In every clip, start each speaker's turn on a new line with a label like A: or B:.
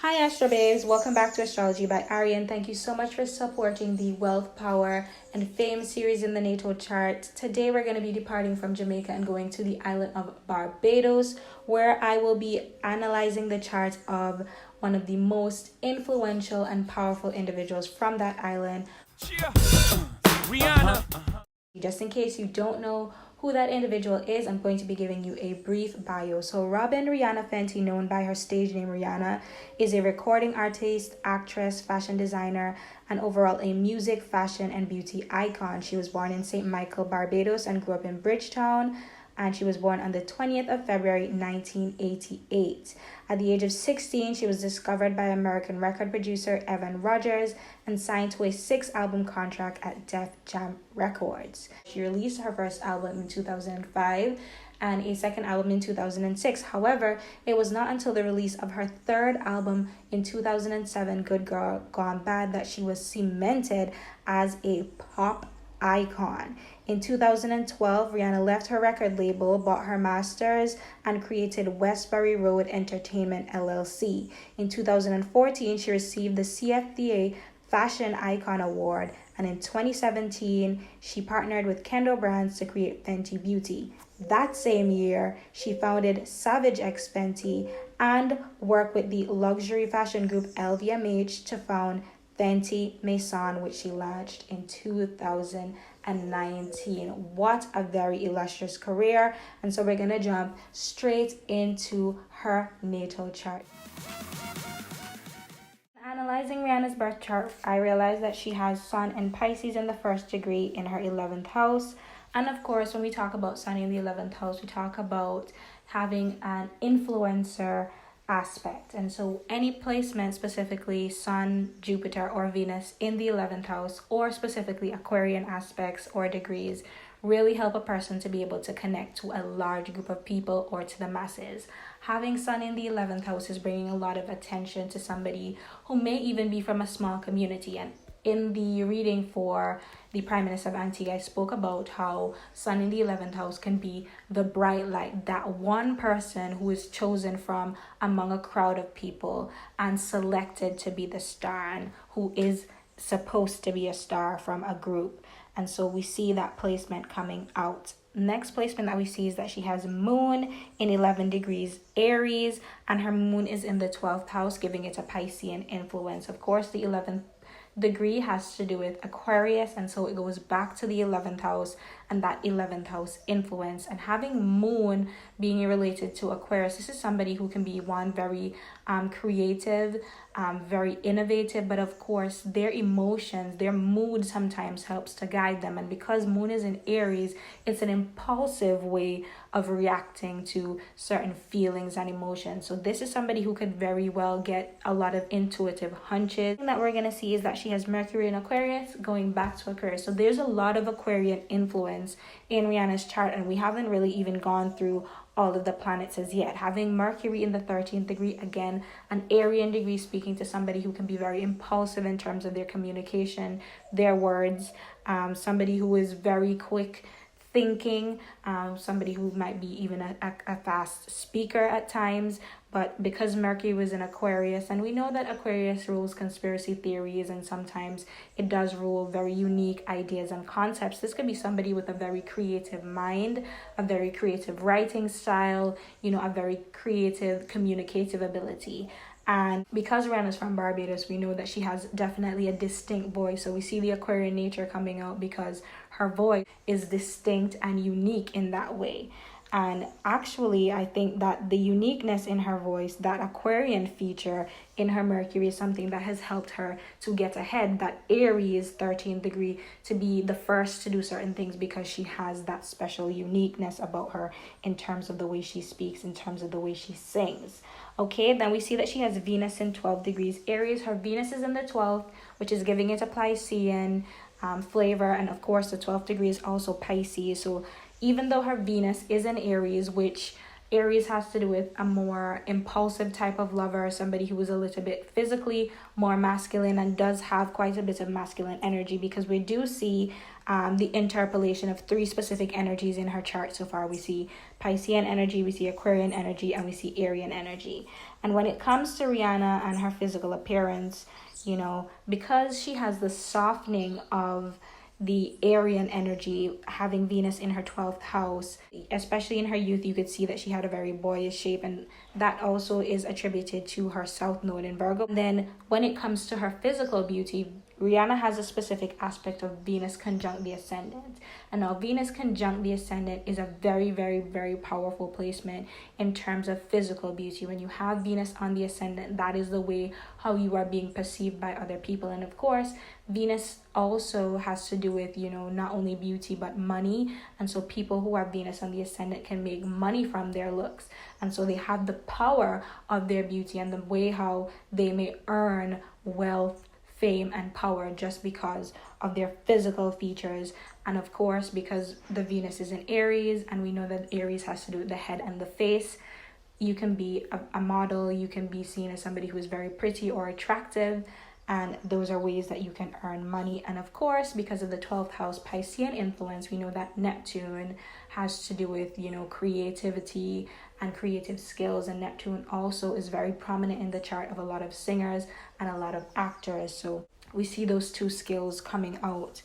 A: Hi Astro Babes, welcome back to Astrology by Arian. Thank you so much for supporting the Wealth, Power, and Fame series in the natal chart. Today we're going to be departing from Jamaica and going to the island of Barbados, where I will be analyzing the chart of one of the most influential and powerful individuals from that island. Rihanna. Just in case you don't know who that individual is, I'm going to be giving you a brief bio. So Robin Rihanna Fenty, known by her stage name Rihanna, is a recording artist, actress, fashion designer, and overall a music, fashion, and beauty icon. She was born in St. Michael, Barbados, and grew up in Bridgetown. And she was born on the 20th of February 1988. At the age of 16, she was discovered by American record producer Evan Rogers and signed to a 6-album contract at Def Jam Records. She released her first album in 2005 and a second album in 2006. However, it was not until the release of her third album in 2007, Good Girl Gone Bad, that she was cemented as a pop icon. In 2012, Rihanna left her record label, bought her masters, and created Westbury Road Entertainment LLC. In 2014, she received the CFDA Fashion Icon Award, and in 2017, she partnered with Kendall Brands to create Fenty Beauty. That same year, she founded Savage X Fenty and worked with the luxury fashion group LVMH to found Fenty Maison, which she launched in 2019. What a very illustrious career. And so we're going to jump straight into her natal chart. Analyzing Rihanna's birth chart, I realized that she has Sun and Pisces in the first degree in her 11th house. And of course, when we talk about Sun in the 11th house, we talk about having an influencer aspect. And so any placement, specifically Sun, Jupiter, or Venus in the 11th house, or specifically Aquarian aspects or degrees, really help a person to be able to connect to a large group of people or to the masses. Having Sun in the 11th house is bringing a lot of attention to somebody who may even be from a small community. And in the reading for the Prime Minister of Antigua, I spoke about how Sun in the 11th house can be the bright light, that one person who is chosen from among a crowd of people and selected to be the star, and who is supposed to be a star from a group. And so we see that placement coming out. Next placement that we see is that she has Moon in 11 degrees Aries, and her Moon is in the 12th house, giving it a Piscean influence. Of course, the 11th degree has to do with Aquarius, and so it goes back to the 11th house and that 11th house influence. And having Moon being related to Aquarius, this is somebody who can be one very creative, very innovative, but of course their emotions, their mood sometimes helps to guide them. And because Moon is in Aries, it's an impulsive way of reacting to certain feelings and emotions. So this is somebody who could very well get a lot of intuitive hunches. The thing that we're going to see is that she has Mercury in Aquarius going back to Aquarius. So there's a lot of Aquarian influence in Rihanna's chart, and we haven't really even gone through all of the planets as yet. Having Mercury in the 13th degree, again, an Arian degree, speaking to somebody who can be very impulsive in terms of their communication, their words, somebody who is very quick thinking, somebody who might be even a fast speaker at times. But because Mercury was in Aquarius, and we know that Aquarius rules conspiracy theories, and sometimes it does rule very unique ideas and concepts, this could be somebody with a very creative mind, a very creative writing style, a very creative communicative ability. And because Rihanna's from Barbados, we know that she has definitely a distinct voice. So we see the Aquarian nature coming out because her voice is distinct and unique in that way. And actually, I think that the uniqueness in her voice, that Aquarian feature in her Mercury, is something that has helped her to get ahead, that Aries 13th degree, to be the first to do certain things, because she has that special uniqueness about her in terms of the way she speaks, in terms of the way she sings. Okay, then we see that she has Venus in 12 degrees Aries. Her Venus is in the 12th, which is giving it a Piscean flavor. And of course, the 12th degree is also Pisces. So even though her Venus is in Aries, which Aries has to do with a more impulsive type of lover, somebody who is a little bit physically more masculine and does have quite a bit of masculine energy, because we do see the interpolation of three specific energies in her chart so far. We see Piscean energy, we see Aquarian energy, and we see Arian energy. And when it comes to Rihanna and her physical appearance, you know, because she has the softening of the Aryan energy, having Venus in her 12th house, especially in her youth, you could see that she had a very boyish shape, and that also is attributed to her South Node in Virgo. And then when it comes to her physical beauty, Rihanna has a specific aspect of Venus conjunct the ascendant. And now Venus conjunct the ascendant is a very, very, very powerful placement in terms of physical beauty. When you have Venus on the ascendant, that is the way how you are being perceived by other people. And of course, Venus also has to do with, you know, not only beauty but money. And so people who have Venus on the ascendant can make money from their looks. And so they have the power of their beauty and the way how they may earn wealth, fame, and power just because of their physical features. And of course, because the Venus is in Aries, and we know that Aries has to do with the head and the face, you can be a model, you can be seen as somebody who is very pretty or attractive, and those are ways that you can earn money. And of course, because of the 12th house Piscean influence, we know that Neptune has to do with, you know, creativity and creative skills, and Neptune also is very prominent in the chart of a lot of singers and a lot of actors. So we see those two skills coming out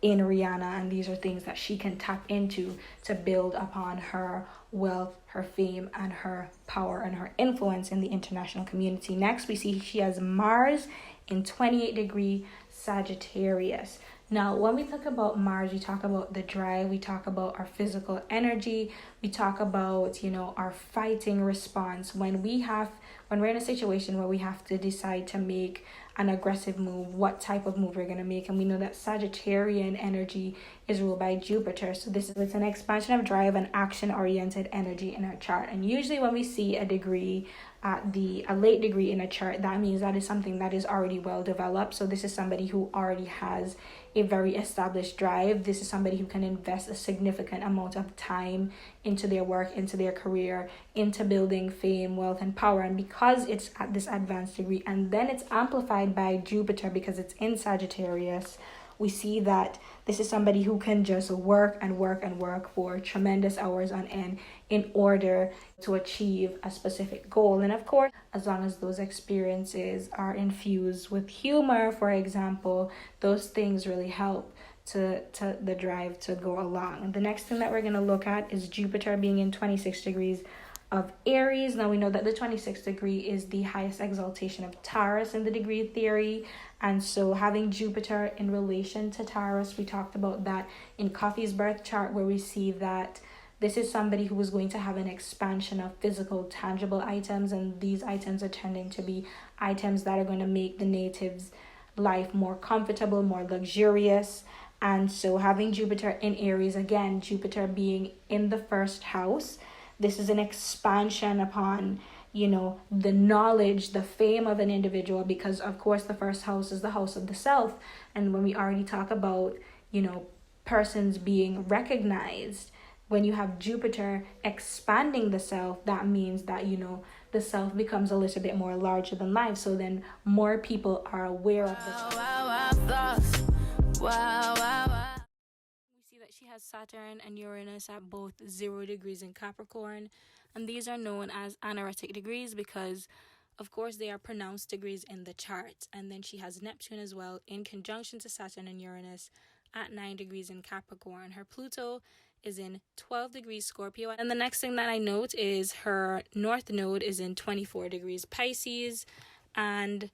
A: in Rihanna, and these are things that she can tap into to build upon her wealth, her fame, and her power and her influence in the international community. Next, we see she has Mars in 28-degree Sagittarius. Now, when we talk about Mars, we talk about the drive, we talk about our physical energy, we talk about, you know, our fighting response. When we're in a situation where we have to decide to make an aggressive move, what type of move we're going to make. And we know that Sagittarian energy is ruled by Jupiter. So it's an expansion of drive and action-oriented energy in our chart. And usually when we see a late degree in a chart, that means that is something that is already well developed. So this is somebody who already has a very established drive. This is somebody who can invest a significant amount of time into their work, into their career, into building fame, wealth, and power. And because it's at this advanced degree, and then it's amplified by Jupiter because it's in Sagittarius, we see that this is somebody who can just work and work and work for tremendous hours on end in order to achieve a specific goal. And of course, as long as those experiences are infused with humor, for example, those things really help to the drive to go along. And the next thing that we're going to look at is Jupiter being in 26 degrees of Aries. Now we know that the 26th degree is the highest exaltation of Taurus in the degree theory, and so having Jupiter in relation to Taurus, we talked about that in Coffee's birth chart, where we see that this is somebody who is going to have an expansion of physical, tangible items, and these items are tending to be items that are going to make the native's life more comfortable, more luxurious. And so having Jupiter in Aries, again, Jupiter being in the first house, this is an expansion upon, you know, the knowledge, the fame of an individual, because of course the first house is the house of the self. And when we already talk about, you know, persons being recognized, when you have Jupiter expanding the self, that means that, you know, the self becomes a little bit more larger than life. So then more people are aware of this. We see that she has Saturn and Uranus at both 0 degrees in Capricorn, and these are known as anaretic degrees because, of course, they are pronounced degrees in the chart. And then she has Neptune as well in conjunction to Saturn and Uranus at 9 degrees in Capricorn. Her Pluto is in 12 degrees Scorpio. And the next thing that I note is her North Node is in 24 degrees Pisces, and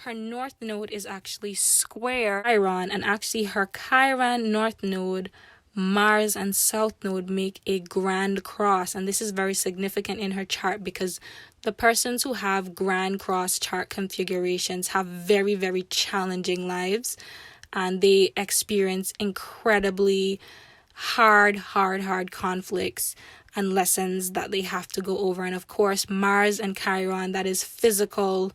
A: her North Node is actually square Chiron, and actually her Chiron, North Node, Mars, and South Node make a grand cross. And this is very significant in her chart because the persons who have grand cross chart configurations have very, very challenging lives, and they experience incredibly hard conflicts and lessons that they have to go over. And of course, Mars and Chiron, that is physical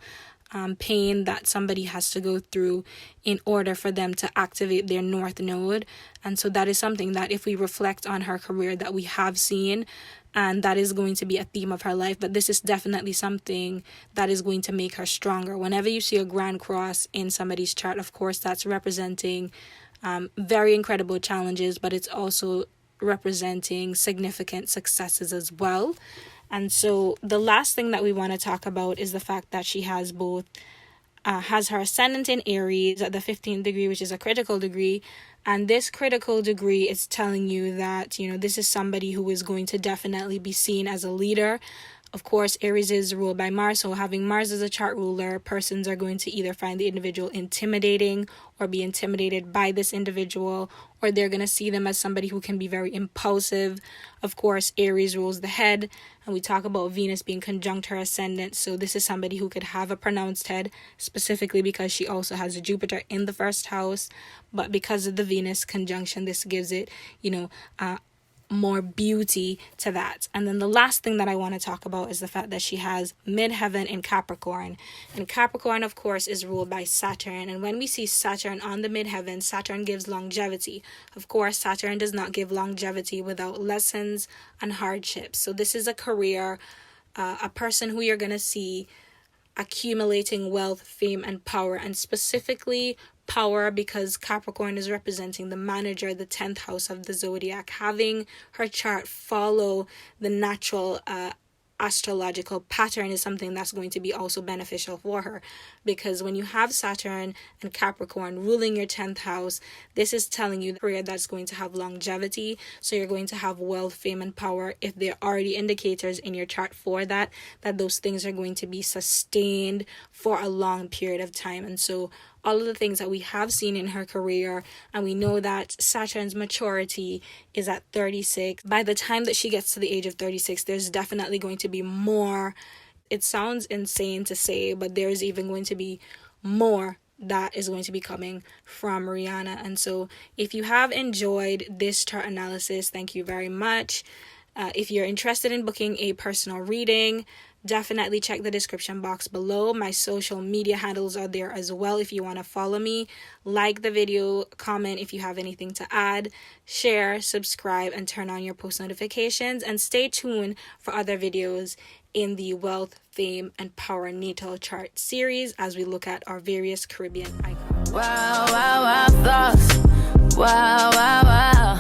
A: pain that somebody has to go through in order for them to activate their North Node. And so that is something that if we reflect on her career that we have seen, and that is going to be a theme of her life, but this is definitely something that is going to make her stronger. Whenever you see a grand cross in somebody's chart, of course, that's representing very incredible challenges, but it's also representing significant successes as well. And so the last thing that we want to talk about is the fact that she has both has her ascendant in Aries at the 15th degree, which is a critical degree. And this critical degree is telling you that, this is somebody who is going to definitely be seen as a leader. Of course, Aries is ruled by Mars, so having Mars as a chart ruler, persons are going to either find the individual intimidating or be intimidated by this individual, or they're going to see them as somebody who can be very impulsive. Of course, Aries rules the head, and we talk about Venus being conjunct her ascendant, so this is somebody who could have a pronounced head, specifically because she also has a Jupiter in the first house, but because of the Venus conjunction, this gives it, more beauty to that. And then the last thing that I want to talk about is the fact that she has midheaven in Capricorn. And Capricorn, of course, is ruled by Saturn. And when we see Saturn on the midheaven, Saturn gives longevity. Of course, Saturn does not give longevity without lessons and hardships. So this is a career, a person who you're going to see accumulating wealth, fame, and power, and specifically power because Capricorn is representing the manager, the 10th house of the zodiac. Having her chart follow the natural astrological pattern is something that's going to be also beneficial for her, because when you have Saturn and Capricorn ruling your 10th house, this is telling you the career that's going to have longevity. So you're going to have wealth, fame, and power. If there are already indicators in your chart for that those things are going to be sustained for a long period of time. And so all of the things that we have seen in her career, and we know that Saturn's maturity is at 36. By the time that she gets to the age of 36, there's definitely going to be more. It sounds insane to say, but there's even going to be more that is going to be coming from Rihanna. And so if you have enjoyed this chart analysis, thank you very much. If you're interested in booking a personal reading, definitely check the description box below. My social media handles are there as well if you want to follow me. Like the video, comment if you have anything to add, share, subscribe, and turn on your post notifications. And stay tuned for other videos in the Wealth, Fame, and Power Natal Chart series as we look at our various Caribbean icons. Wow, wow, wow, thoughts. Wow, wow, wow.